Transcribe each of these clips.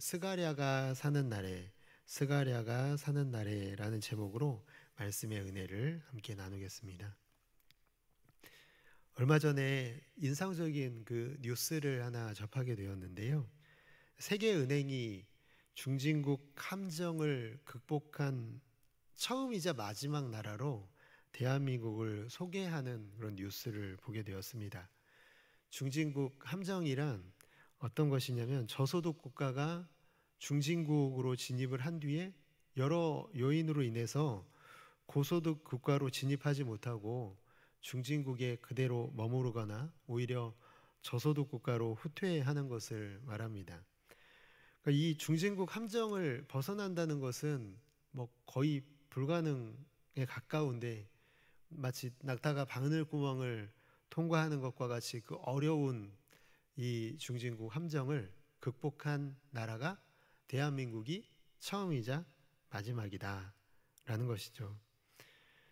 스가랴가 사는 날에, 스가랴가 사는 날에라는 제목으로 말씀의 은혜를 함께 나누겠습니다. 얼마 전에 인상적인 그 뉴스를 하나 접하게 되었는데요. 세계은행이 중진국 함정을 극복한 처음이자 마지막 나라로 대한민국을 소개하는 그런 뉴스를 보게 되었습니다. 중진국 함정이란 어떤 것이냐면, 저소득 국가가 중진국으로 진입을 한 뒤에 여러 요인으로 인해서 고소득 국가로 진입하지 못하고 중진국에 그대로 머무르거나 오히려 저소득 국가로 후퇴하는 것을 말합니다. 그러니까 이 중진국 함정을 벗어난다는 것은 거의 불가능에 가까운데, 마치 낙타가 바늘구멍을 통과하는 것과 같이 그 어려운 이 중진국 함정을 극복한 나라가 대한민국이 처음이자 마지막이다 라는 것이죠.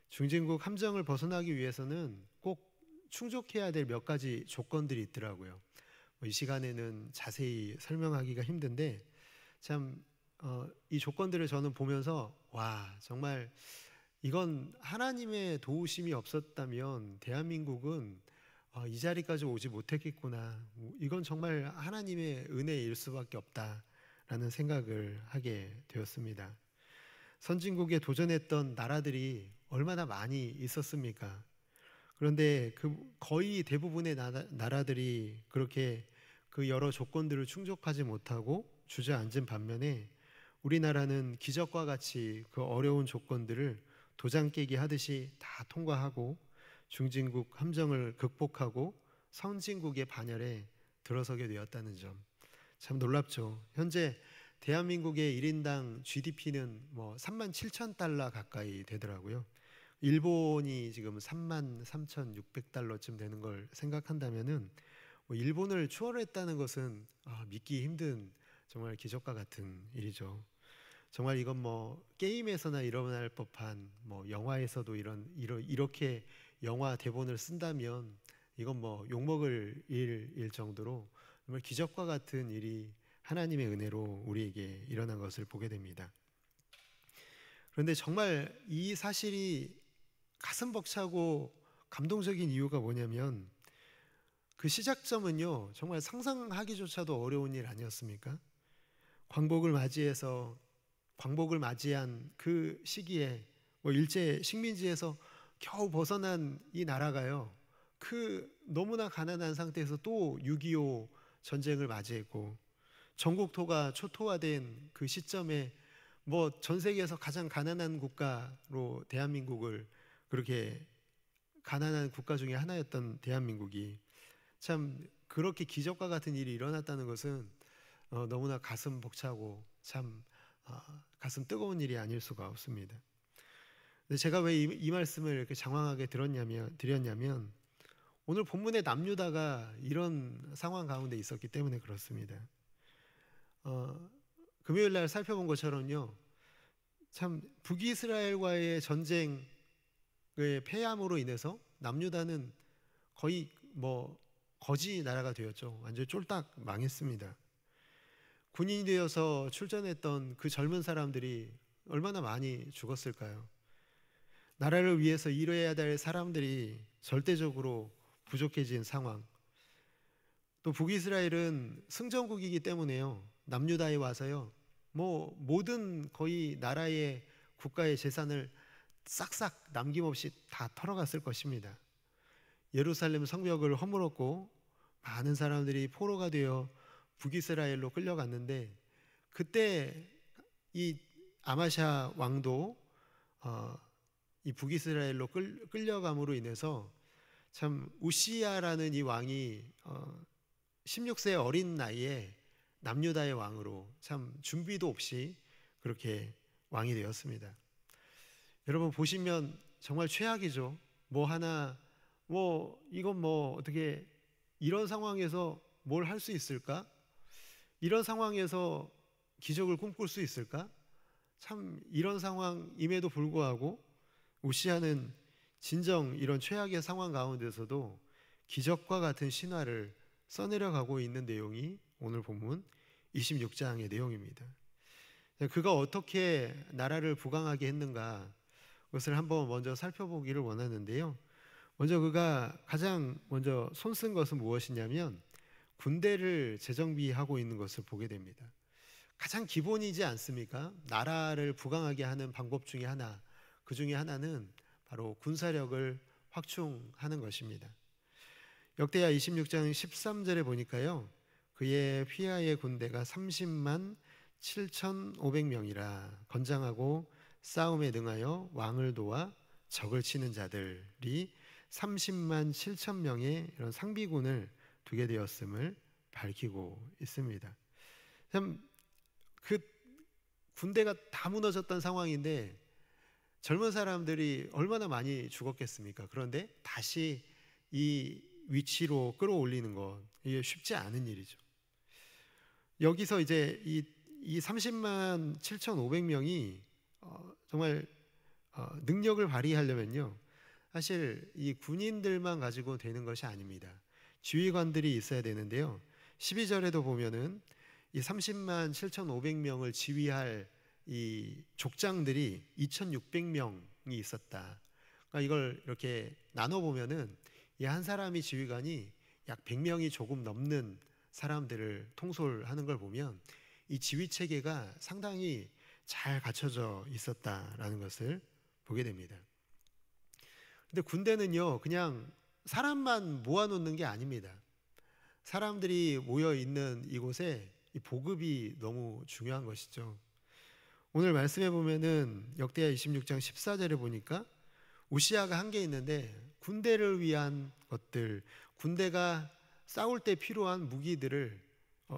중진국 함정을 벗어나기 위해서는 꼭 충족해야 될 몇 가지 조건들이 있더라고요. 이 시간에는 자세히 설명하기가 힘든데, 참 이 조건들을 저는 보면서 정말 이건 하나님의 도우심이 없었다면 대한민국은 이 자리까지 오지 못했겠구나, 이건 정말 하나님의 은혜일 수밖에 없다라는 생각을 하게 되었습니다. 선진국에 도전했던 나라들이 얼마나 많이 있었습니까? 그런데 거의 대부분의 나라들이 그렇게 그 여러 조건들을 충족하지 못하고 주저앉은 반면에, 우리나라는 기적과 같이 그 어려운 조건들을 도장 깨기 하듯이 다 통과하고 중진국 함정을 극복하고 선진국의 반열에 들어서게 되었다는 점, 참 놀랍죠. 현재 대한민국의 1인당 GDP는 3만 7천 달러 가까이 되더라고요. 일본이 지금 3만 3,600달러쯤 되는 걸 생각한다면은, 일본을 추월했다는 것은 믿기 힘든 정말 기적과 같은 일이죠. 정말 이건 게임에서나 일어날 법한, 영화에서도 이렇게 영화 대본을 쓴다면 이건 욕먹을 일일 정도로 정말 기적과 같은 일이 하나님의 은혜로 우리에게 일어난 것을 보게 됩니다. 그런데 정말 이 사실이 가슴 벅차고 감동적인 이유가 뭐냐면, 그 시작점은요, 정말 상상하기조차도 어려운 일 아니었습니까? 광복을 맞이한 그 시기에 일제 식민지에서 겨우 벗어난 이 나라가요, 너무나 가난한 상태에서 또 6.25 전쟁을 맞이했고, 전국토가 초토화된 그 시점에 전 세계에서 가장 가난한 국가로 대한민국을, 그렇게 가난한 국가 중에 하나였던 대한민국이 참 그렇게 기적과 같은 일이 일어났다는 것은 너무나 가슴 벅차고 참 가슴 뜨거운 일이 아닐 수가 없습니다. 근데 제가 왜 이 말씀을 이렇게 장황하게 드렸냐면, 오늘 본문의 남유다가 이런 상황 가운데 있었기 때문에 그렇습니다. 금요일 날 살펴본 것처럼요, 참 북이스라엘과의 전쟁의 패함으로 인해서 남유다는 거의 거지 나라가 되었죠. 완전히 쫄딱 망했습니다. 군인이 되어서 출전했던 그 젊은 사람들이 얼마나 많이 죽었을까요? 나라를 위해서 일해야 될 사람들이 절대적으로 부족해진 상황. 또 북이스라엘은 승전국이기 때문에요, 남유다에 와서요, 모든 거의 나라의 국가의 재산을 싹싹 남김없이 다 털어갔을 것입니다. 예루살렘 성벽을 허물었고 많은 사람들이 포로가 되어 북이스라엘로 끌려갔는데, 그때 이 아마샤 왕도 이 북이스라엘로 끌려감으로 인해서 참 우시야라는 이 왕이 16세 어린 나이에 남유다의 왕으로 참 준비도 없이 그렇게 왕이 되었습니다. 여러분 보시면 정말 최악이죠. 이건 어떻게 이런 상황에서 뭘 할 수 있을까? 이런 상황에서 기적을 꿈꿀 수 있을까? 참 이런 상황임에도 불구하고 우시야는 진정 이런 최악의 상황 가운데서도 기적과 같은 신화를 써내려가고 있는 내용이 오늘 본문 26장의 내용입니다. 그가 어떻게 나라를 부강하게 했는가, 그것을 한번 먼저 살펴보기를 원하는데요. 먼저 그가 가장 먼저 손쓴 것은 무엇이냐면 군대를 재정비하고 있는 것을 보게 됩니다. 가장 기본이지 않습니까? 나라를 부강하게 하는 방법 중에 하나, 그 중에 하나는 바로 군사력을 확충하는 것입니다. 역대하 26장 13절에 보니까요, 그의 휘하의 군대가 30만 7,500명이라 건장하고 싸움에 능하여 왕을 도와 적을 치는 자들이 30만 7천 명의 이런 상비군을 두게 되었음을 밝히고 있습니다. 참 그 군대가 다 무너졌던 상황인데 젊은 사람들이 얼마나 많이 죽었겠습니까? 그런데 다시 이 위치로 끌어올리는 것, 이게 쉽지 않은 일이죠. 여기서 이제 이 30만 7,500명이 정말 능력을 발휘하려면요, 사실 이 군인들만 가지고 되는 것이 아닙니다. 지휘관들이 있어야 되는데요, 12절에도 보면은 이 30만 7,500명을 지휘할 이 족장들이 2,600명이 있었다. 그러니까 이걸 이렇게 나눠 보면은 이 한 사람이 지휘관이 약 100명이 조금 넘는 사람들을 통솔하는 걸 보면 이 지휘 체계가 상당히 잘 갖춰져 있었다라는 것을 보게 됩니다. 근데 군대는요, 그냥 사람만 모아놓는 게 아닙니다. 사람들이 모여 있는 이곳에 이 보급이 너무 중요한 것이죠. 오늘 말씀해 보면은 역대하 26장 14절에 보니까 우시아가 한 게 있는데 군대를 위한 것들, 군대가 싸울 때 필요한 무기들을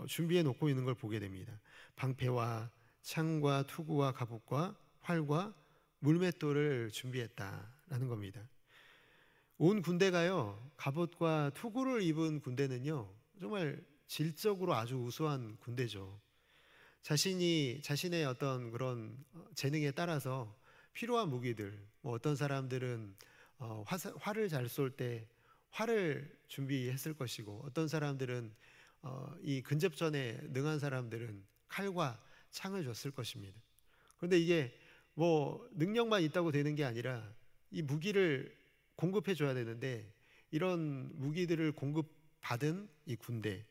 준비해 놓고 있는 걸 보게 됩니다. 방패와 창과 투구와 갑옷과 활과 물맷돌을 준비했다라는 겁니다. 온 군대가요, 갑옷과 투구를 입은 군대는요, 정말 질적으로 아주 우수한 군대죠. 자신의 어떤 그런 재능에 따라서 필요한 무기들, 뭐 어떤 사람들은 활을 잘 쏠 때 활을 준비했을 것이고, 어떤 사람들은 이 근접전에 능한 사람들은 칼과 창을 줬을 것입니다. 그런데 이게 뭐 능력만 있다고 되는 게 아니라 이 무기를 공급해 줘야 되는데, 이런 무기들을 공급받은 이 군대,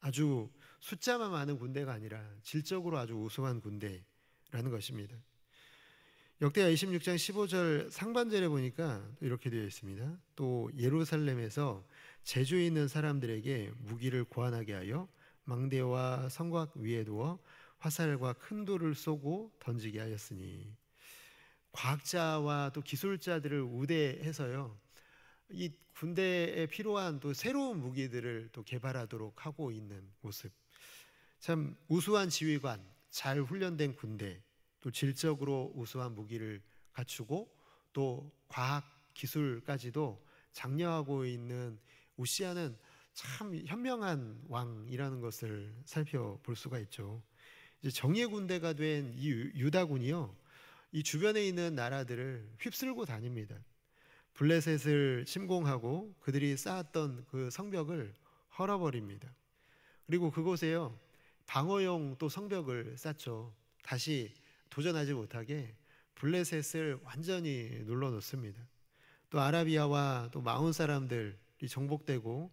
아주 숫자만 많은 군대가 아니라 질적으로 아주 우수한 군대라는 것입니다. 역대하 26장 15절 상반절에 보니까 이렇게 되어 있습니다. 또 예루살렘에서 재주 있는 사람들에게 무기를 고안하게 하여 망대와 성곽 위에 두어 화살과 큰 돌을 쏘고 던지게 하였으니, 과학자와 또 기술자들을 우대해서요, 이 군대에 필요한 또 새로운 무기들을 또 개발하도록 하고 있는 모습, 참 우수한 지휘관, 잘 훈련된 군대, 또 질적으로 우수한 무기를 갖추고 또 과학 기술까지도 장려하고 있는 우시아는 참 현명한 왕이라는 것을 살펴볼 수가 있죠. 이제 정예 군대가 된 이 유다군이요, 이 주변에 있는 나라들을 휩쓸고 다닙니다. 블레셋을 침공하고 그들이 쌓았던 그 성벽을 헐어버립니다. 그리고 그곳에요, 방어용 또 성벽을 쌓죠. 다시 도전하지 못하게 블레셋을 완전히 눌러놓습니다. 또 아라비아와 또 마온 사람들이 정복되고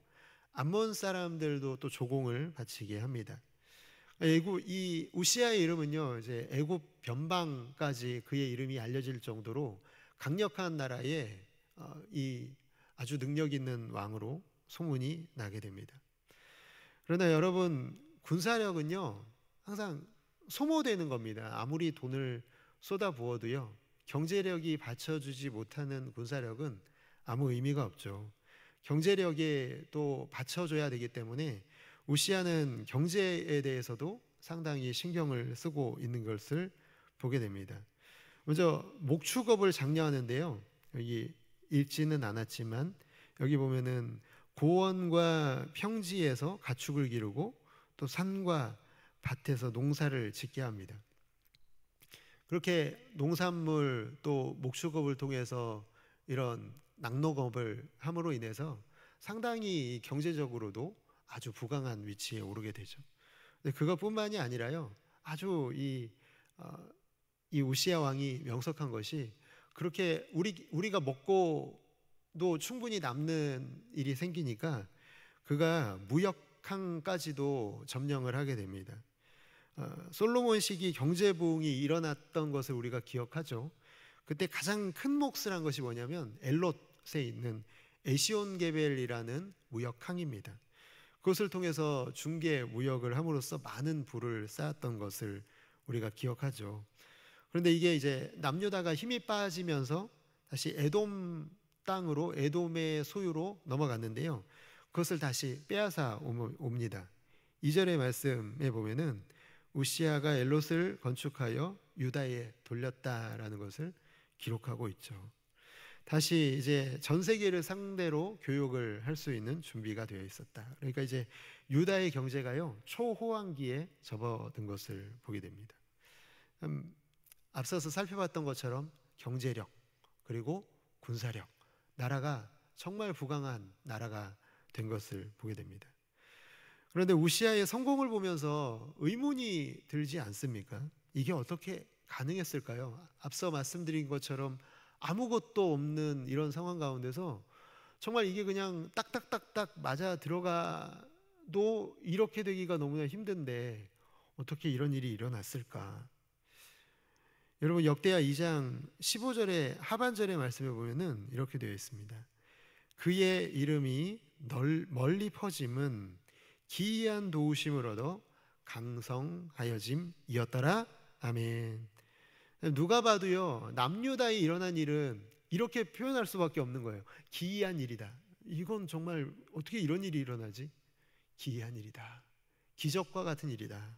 암몬 사람들도 또 조공을 바치게 합니다. 이 우시아의 이름은요, 이제 애굽 변방까지 그의 이름이 알려질 정도로 강력한 나라의 이 아주 능력 있는 왕으로 소문이 나게 됩니다. 그러나 여러분, 군사력은요 항상 소모되는 겁니다. 아무리 돈을 쏟아부어도요, 경제력이 받쳐주지 못하는 군사력은 아무 의미가 없죠. 경제력에 또 받쳐줘야 되기 때문에 우시아는 경제에 대해서도 상당히 신경을 쓰고 있는 것을 보게 됩니다. 먼저 목축업을 장려하는데요, 여기 읽지는 않았지만 여기 보면은 고원과 평지에서 가축을 기르고 또 산과 밭에서 농사를 짓게 합니다. 그렇게 농산물 또 목축업을 통해서 이런 낙농업을 함으로 인해서 상당히 경제적으로도 아주 부강한 위치에 오르게 되죠. 근데 그것뿐만이 아니라요. 아주 이 우시야 왕이 명석한 것이, 그렇게 우리가 먹고도 충분히 남는 일이 생기니까 그가 무역항까지도 점령을 하게 됩니다. 솔로몬 시기 경제 부흥이 일어났던 것을 우리가 기억하죠. 그때 가장 큰 몫을 한 것이 뭐냐면 엘롯에 있는 에시온게벨이라는 무역항입니다. 그것을 통해서 중개 무역을 함으로써 많은 부를 쌓았던 것을 우리가 기억하죠. 그런데 이게 이제 남유다가 힘이 빠지면서 다시 에돔 땅으로, 에돔의 소유로 넘어갔는데요. 그것을 다시 빼앗아 옵니다. 2절의 말씀에 보면은 우시야가 엘롯을 건축하여 유다에 돌렸다라는 것을 기록하고 있죠. 다시 이제 전 세계를 상대로 교육을 할 수 있는 준비가 되어 있었다. 그러니까 이제 유다의 경제가요, 초호황기에 접어든 것을 보게 됩니다. 앞서서 살펴봤던 것처럼 경제력, 그리고 군사력, 나라가 정말 부강한 나라가 된 것을 보게 됩니다. 그런데 우시야의 성공을 보면서 의문이 들지 않습니까? 이게 어떻게 가능했을까요? 앞서 말씀드린 것처럼 아무것도 없는 이런 상황 가운데서 정말 이게 그냥 딱딱딱딱 맞아 들어가도 이렇게 되기가 너무나 힘든데 어떻게 이런 일이 일어났을까? 여러분, 역대하 2장 15절의 하반절의 말씀에 보면은 이렇게 되어 있습니다. 그의 이름이 멀리 퍼짐은 기이한 도우심을 얻어 강성하여짐이었더라. 아멘. 누가 봐도요, 남유다에 일어난 일은 이렇게 표현할 수밖에 없는 거예요. 기이한 일이다. 이건 정말 어떻게 이런 일이 일어나지? 기이한 일이다. 기적과 같은 일이다.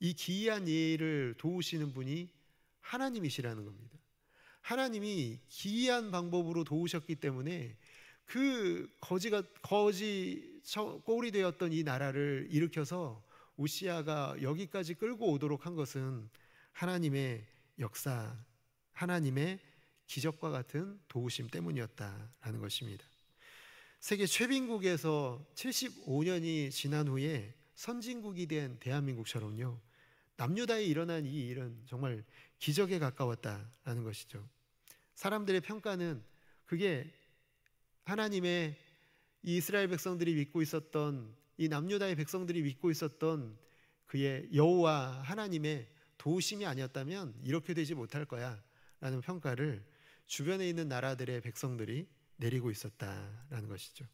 이 기이한 일을 도우시는 분이 하나님이시라는 겁니다. 하나님이 기이한 방법으로 도우셨기 때문에 그 거지 꼴이 되었던 이 나라를 일으켜서 우시야가 여기까지 끌고 오도록 한 것은 하나님의 역사, 하나님의 기적과 같은 도우심 때문이었다라는 것입니다. 세계 최빈국에서 75년이 지난 후에 선진국이 된 대한민국처럼요, 남유다에 일어난 이 일은 정말 기적에 가까웠다라는 것이죠. 사람들의 평가는 그게 하나님의 이 이스라엘 백성들이 믿고 있었던, 이 남유다의 백성들이 믿고 있었던 그의 여호와 하나님의 도우심이 아니었다면 이렇게 되지 못할 거야 라는 평가를 주변에 있는 나라들의 백성들이 내리고 있었다라는 것이죠.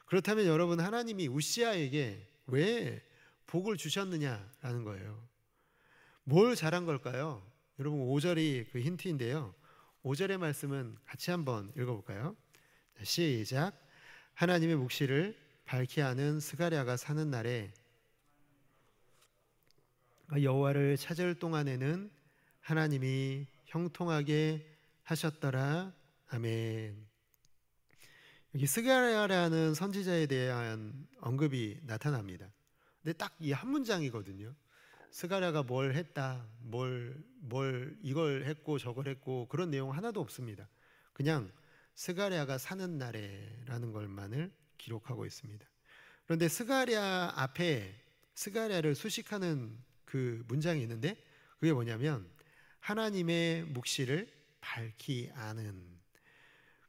그렇다면 여러분, 하나님이 우시야에게 왜 복을 주셨느냐라는 거예요. 뭘 잘한 걸까요? 여러분, 5절이 그 힌트인데요. 5절의 말씀은 같이 한번 읽어볼까요? 시작. 하나님의 묵시를 밝히 아는 스가랴가 사는 날에 여호와를 찾을 동안에는 하나님이 형통하게 하셨더라. 아멘. 여기 스가랴라는 선지자에 대한 언급이 나타납니다. 근데 딱 이 한 문장이거든요. 스가랴가 뭘 했다, 이걸 했고 저걸 했고 그런 내용 하나도 없습니다. 그냥 스가랴가 사는 날에라는 것만을 기록하고 있습니다. 그런데 스가랴 앞에 스가랴를 수식하는 그 문장이 있는데 그게 뭐냐면 하나님의 묵시를 밝히 아는.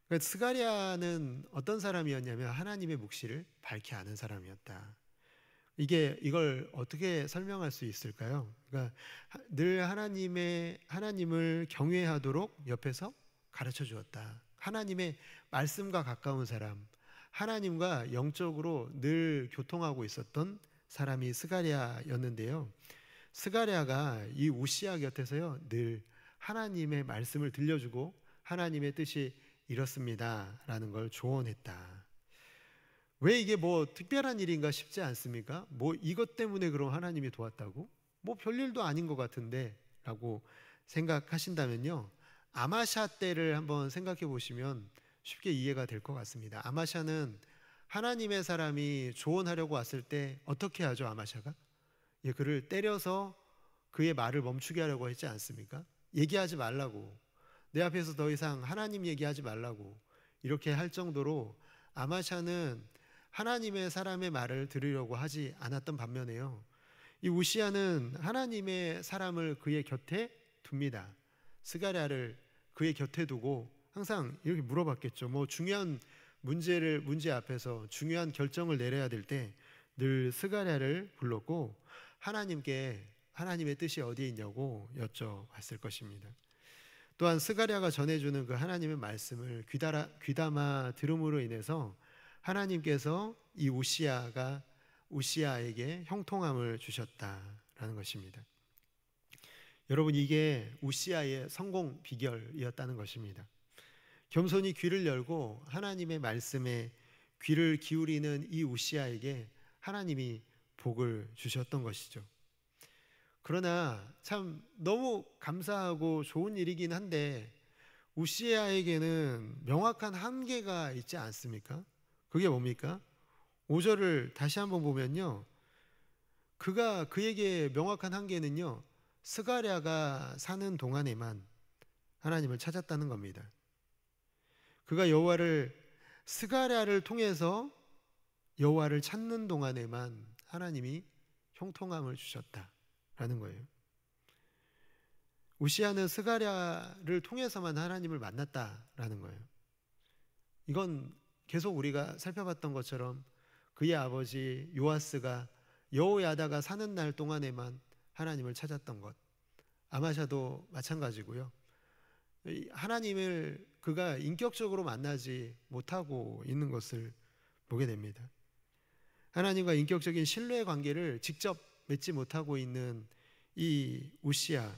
그러니까 스가랴는 어떤 사람이었냐면 하나님의 묵시를 밝히 아는 사람이었다. 이걸 어떻게 설명할 수 있을까요? 그러니까 늘 하나님을 경외하도록 옆에서 가르쳐 주었다. 하나님의 말씀과 가까운 사람, 하나님과 영적으로 늘 교통하고 있었던 사람이 스가랴였는데요. 스가랴가 이 우시야 곁에서요, 늘 하나님의 말씀을 들려주고 하나님의 뜻이 이렇습니다라는 걸 조언했다. 왜 이게 뭐 특별한 일인가 싶지 않습니까? 뭐 이것 때문에 그럼 하나님이 도왔다고? 뭐 별일도 아닌 것 같은데 라고 생각하신다면요, 아마샤 때를 한번 생각해 보시면 쉽게 이해가 될 것 같습니다. 아마샤는 하나님의 사람이 조언하려고 왔을 때 어떻게 하죠? 아마샤가 그를 때려서 그의 말을 멈추게 하려고 했지 않습니까? 얘기하지 말라고, 내 앞에서 더 이상 하나님 얘기하지 말라고 이렇게 할 정도로 아마샤는 하나님의 사람의 말을 들으려고 하지 않았던 반면에요, 이 우시야는 하나님의 사람을 그의 곁에 둡니다. 스가랴를 그의 곁에 두고 항상 이렇게 물어봤겠죠. 뭐 중요한 문제 앞에서 중요한 결정을 내려야 될 때 늘 스가랴를 불렀고 하나님께 하나님의 뜻이 어디에 있냐고 여쭤봤을 것입니다. 또한 스가랴가 전해주는 그 하나님의 말씀을 귀담아 들음으로 인해서 하나님께서 이 우시야에게 형통함을 주셨다라는 것입니다. 여러분, 이게 우시야의 성공 비결이었다는 것입니다. 겸손히 귀를 열고 하나님의 말씀에 귀를 기울이는 이 우시야에게 하나님이 복을 주셨던 것이죠. 그러나 참 너무 감사하고 좋은 일이긴 한데 우시야에게는 명확한 한계가 있지 않습니까? 그게 뭡니까? 5절을 다시 한번 보면요, 그에게 명확한 한계는요, 스가랴가 사는 동안에만 하나님을 찾았다는 겁니다. 그가 스가랴를 통해서 여호와를 찾는 동안에만 하나님이 형통함을 주셨다라는 거예요. 우시야는 스가랴를 통해서만 하나님을 만났다라는 거예요. 이건 계속 우리가 살펴봤던 것처럼 그의 아버지 요아스가 여호야다가 사는 날 동안에만 하나님을 찾았던 것, 아마샤도 마찬가지고요. 하나님을 그가 인격적으로 만나지 못하고 있는 것을 보게 됩니다. 하나님과 인격적인 신뢰의 관계를 직접 맺지 못하고 있는 이 우시야,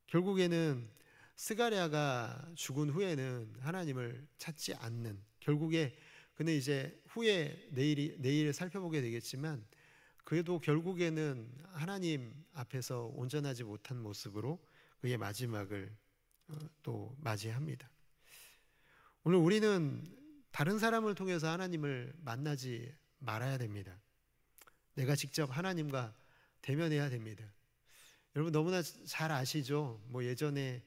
결국에는 스가랴가 죽은 후에는 하나님을 찾지 않는, 결국에 그는 이제 후에 내일 살펴보게 되겠지만 그래도 결국에는 하나님 앞에서 온전하지 못한 모습으로 그의 마지막을 또 맞이합니다. 오늘 우리는 다른 사람을 통해서 하나님을 만나지 말아야 됩니다. 내가 직접 하나님과 대면해야 됩니다. 여러분 너무나 잘 아시죠? 뭐 예전에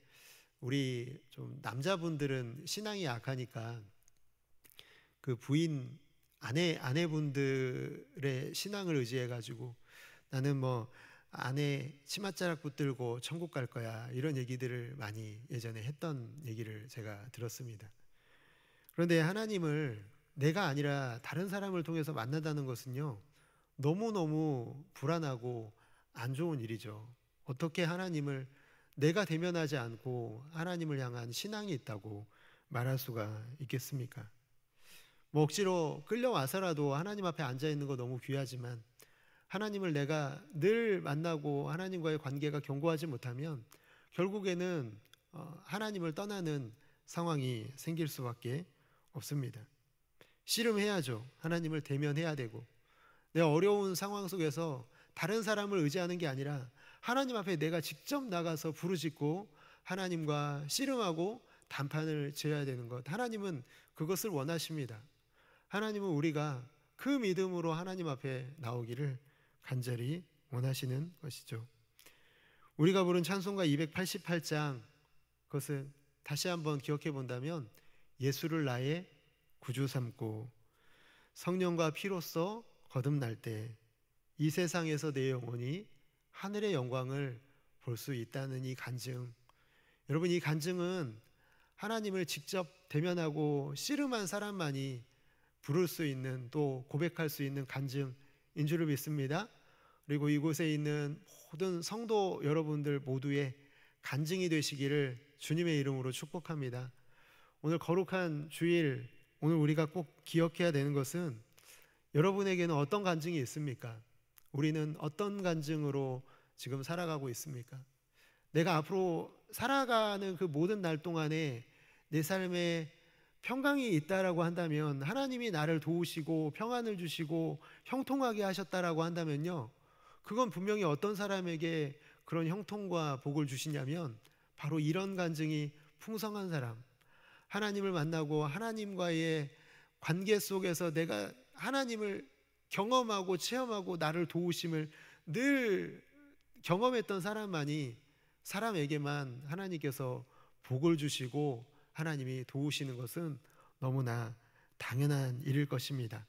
우리 좀 남자분들은 신앙이 약하니까 그 아내분들의 신앙을 의지해 가지고 나는 뭐 아내 치맛자락 붙들고 천국 갈 거야, 이런 얘기들을 많이 예전에 했던 얘기를 제가 들었습니다. 그런데 하나님을 내가 아니라 다른 사람을 통해서 만나다는 것은요, 너무너무 불안하고 안 좋은 일이죠. 어떻게 하나님을 내가 대면하지 않고 하나님을 향한 신앙이 있다고 말할 수가 있겠습니까? 뭐 억지로 끌려와서라도 하나님 앞에 앉아 있는 거 너무 귀하지만 하나님을 내가 늘 만나고 하나님과의 관계가 견고하지 못하면 결국에는 하나님을 떠나는 상황이 생길 수밖에 없습니다. 씨름해야죠. 하나님을 대면해야 되고, 내 어려운 상황 속에서 다른 사람을 의지하는 게 아니라 하나님 앞에 내가 직접 나가서 부르짖고 하나님과 씨름하고 단판을 지어야 되는 것, 하나님은 그것을 원하십니다. 하나님은 우리가 그 믿음으로 하나님 앞에 나오기를 간절히 원하시는 것이죠. 우리가 부른 찬송가 288장, 그것은 다시 한번 기억해 본다면 예수를 나의 구주 삼고 성령과 피로써 거듭날 때 이 세상에서 내 영혼이 하늘의 영광을 볼 수 있다는 이 간증, 여러분 이 간증은 하나님을 직접 대면하고 씨름한 사람만이 부를 수 있는, 또 고백할 수 있는 간증인 줄을 믿습니다. 그리고 이곳에 있는 모든 성도 여러분들 모두의 간증이 되시기를 주님의 이름으로 축복합니다. 오늘 거룩한 주일, 오늘 우리가 꼭 기억해야 되는 것은 여러분에게는 어떤 간증이 있습니까? 우리는 어떤 간증으로 지금 살아가고 있습니까? 내가 앞으로 살아가는 그 모든 날 동안에 내 삶에 평강이 있다라고 한다면, 하나님이 나를 도우시고 평안을 주시고 형통하게 하셨다라고 한다면요, 그건 분명히 어떤 사람에게 그런 형통과 복을 주시냐면 바로 이런 간증이 풍성한 사람, 하나님을 만나고 하나님과의 관계 속에서 내가 하나님을 경험하고 체험하고 나를 도우심을 늘 경험했던 사람에게만 하나님께서 복을 주시고 하나님이 도우시는 것은 너무나 당연한 일일 것입니다.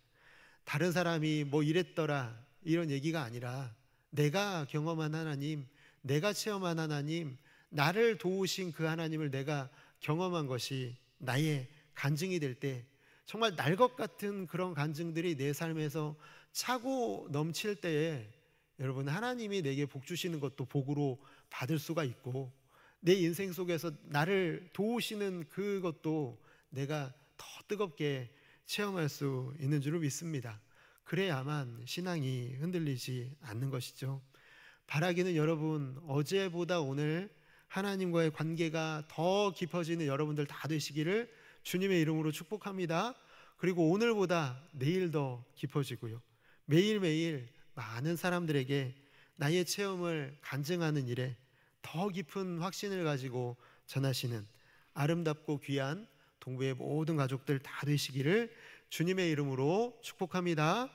다른 사람이 뭐 이랬더라 이런 얘기가 아니라 내가 경험한 하나님, 내가 체험한 하나님, 나를 도우신 그 하나님을 내가 경험한 것이 나의 간증이 될 때, 정말 날 것 같은 그런 간증들이 내 삶에서 차고 넘칠 때에 여러분, 하나님이 내게 복 주시는 것도 복으로 받을 수가 있고, 내 인생 속에서 나를 도우시는 그것도 내가 더 뜨겁게 체험할 수 있는 줄을 믿습니다. 그래야만 신앙이 흔들리지 않는 것이죠. 바라기는 여러분, 어제보다 오늘 하나님과의 관계가 더 깊어지는 여러분들 다 되시기를 주님의 이름으로 축복합니다. 그리고 오늘보다 내일 더 깊어지고요, 매일매일 많은 사람들에게 나의 체험을 간증하는 일에 더 깊은 확신을 가지고 전하시는 아름답고 귀한 동부의 모든 가족들 다 되시기를 주님의 이름으로 축복합니다.